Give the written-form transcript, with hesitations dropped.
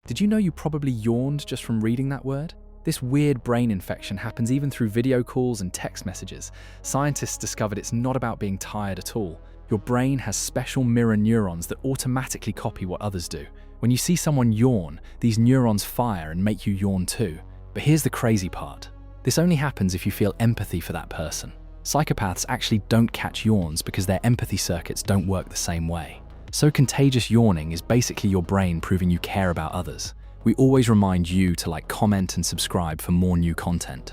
Did you know you probably yawned just from reading that word? This weird brain infection happens even through video calls and text messages. Scientists discovered it's not about being tired at all. Your brain has special mirror neurons that automatically copy what others do. When you see someone yawn, these neurons fire and make you yawn too. But here's the crazy part. This only happens if you feel empathy for that person. Psychopaths actually don't catch yawns because their empathy circuits don't work the same way. So contagious yawning is basically your brain proving you care about others. We always remind you to comment and subscribe for more new content.